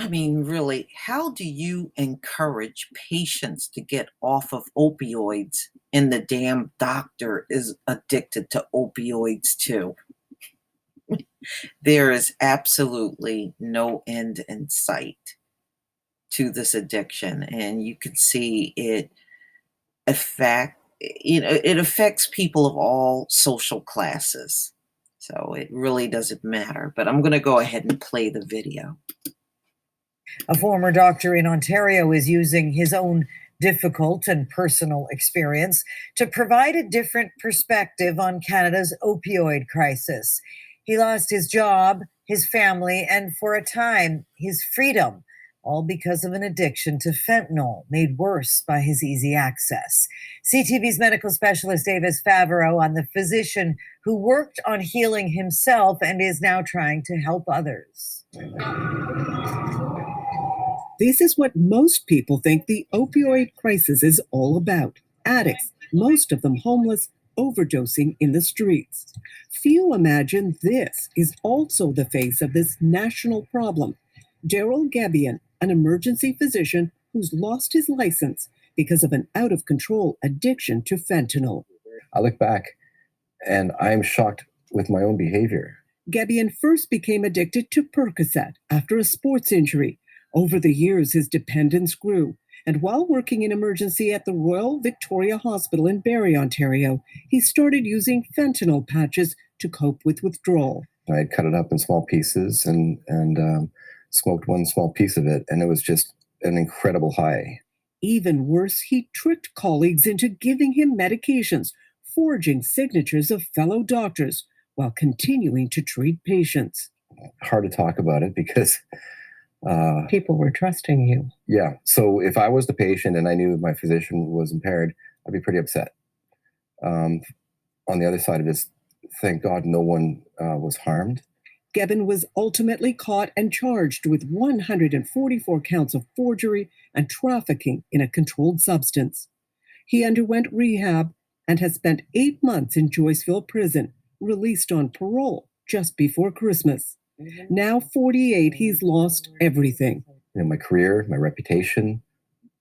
I mean, really, how do you encourage patients to get off of opioids and the damn doctor is addicted to opioids too? There is absolutely no end in sight to this addiction, and you can see it affect it affects people of all social classes. So it really doesn't matter. But I'm going to go ahead and play the video. A former doctor in Ontario is using his own difficult and personal experience to provide a different perspective on Canada's opioid crisis. He lost his job, his family, and for a time, his freedom, all because of an addiction to fentanyl, made worse by his easy access. CTV's medical specialist Davis Favreau on the physician who worked on healing himself and is now trying to help others. This is what most people think the opioid crisis is all about. Addicts, most of them homeless, overdosing in the streets. Few imagine this is also the face of this national problem. Daryl Gebian, an emergency physician who's lost his license because of an out-of-control addiction to fentanyl. I look back and I'm shocked with my own behavior. Gebian first became addicted to Percocet after a sports injury. Over the years, his dependence grew, and while working in emergency at the Royal Victoria Hospital in Barrie, Ontario, he started using fentanyl patches to cope with withdrawal. I cut it up in small pieces and smoked one small piece of it, and it was just an incredible high. Even worse, he tricked colleagues into giving him medications, forging signatures of fellow doctors while continuing to treat patients. Hard to talk about it because people were trusting you. Yeah. So if I was the patient and I knew my physician was impaired, I'd be pretty upset. On the other side of this, thank God no one was harmed. Gebian was ultimately caught and charged with 144 counts of forgery and trafficking in a controlled substance. He underwent rehab and has spent 8 months in Joyceville prison, released on parole just before Christmas. Now 48, he's lost everything. My career, my reputation,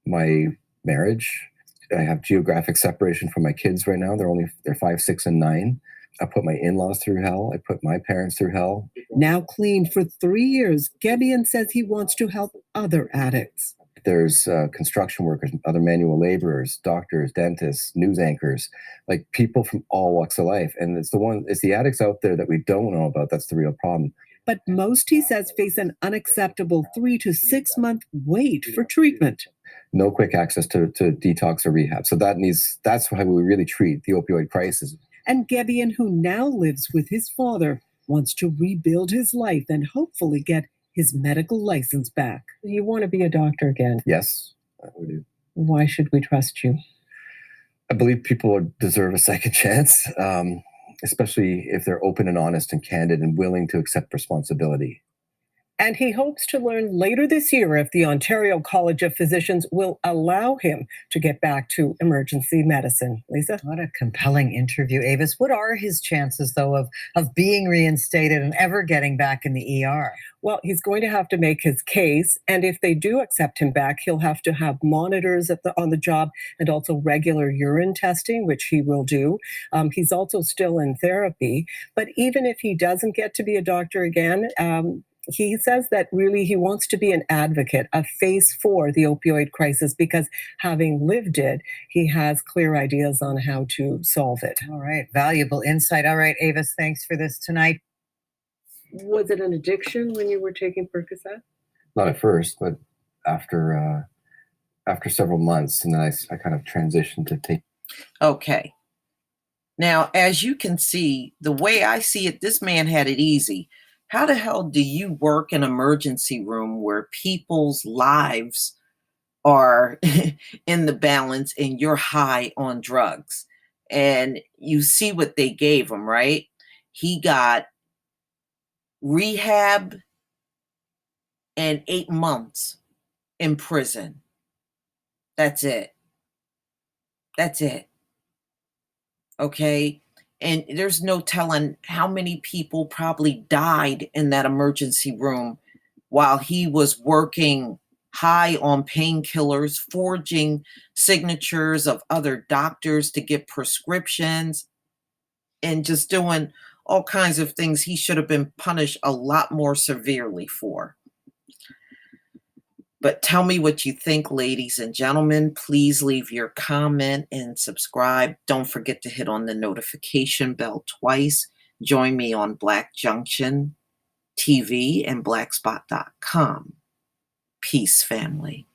my marriage. I have geographic separation from my kids right now. They're 5, 6, and 9. I put my in-laws through hell. I put my parents through hell. Now clean for 3 years, Gebian says he wants to help other addicts. There's construction workers, other manual laborers, doctors, dentists, news anchors, like people from all walks of life. And it's the addicts out there that we don't know about. That's the real problem. But most, he says, face an unacceptable 3 to 6 month wait for treatment. No quick access to detox or rehab. So that's how we really treat the opioid crisis. And Gebian, who now lives with his father, wants to rebuild his life and hopefully get his medical license back. You want to be a doctor again? Yes, I do. Why should we trust you? I believe people deserve a second chance, especially if they're open and honest and candid and willing to accept responsibility. And he hopes to learn later this year if the Ontario College of Physicians will allow him to get back to emergency medicine. Lisa? What a compelling interview, Avis. What are his chances, though, of being reinstated and ever getting back in the ER? Well, he's going to have to make his case. And if they do accept him back, he'll have to have monitors on the job and also regular urine testing, which he will do. He's also still in therapy. But even if he doesn't get to be a doctor again, he says that really he wants to be an advocate, a face for the opioid crisis, because having lived it, he has clear ideas on how to solve it. All right. Valuable insight. All right, Avis, thanks for this tonight. Was it an addiction when you were taking Percocet? Not at first, but after several months, and then I kind of transitioned to take. Okay. Now, as you can see, the way I see it, this man had it easy. How the hell do you work in an emergency room where people's lives are in the balance and you're high on drugs? And you see what they gave him, right? He got rehab and 8 months in prison. That's it. That's it. Okay. And there's no telling how many people probably died in that emergency room while he was working high on painkillers, forging signatures of other doctors to get prescriptions, and just doing all kinds of things he should have been punished a lot more severely for. But tell me what you think, ladies and gentlemen. Please leave your comment and subscribe. Don't forget to hit on the notification bell twice. Join me on Black Junction TV and blackspot.com. Peace, family.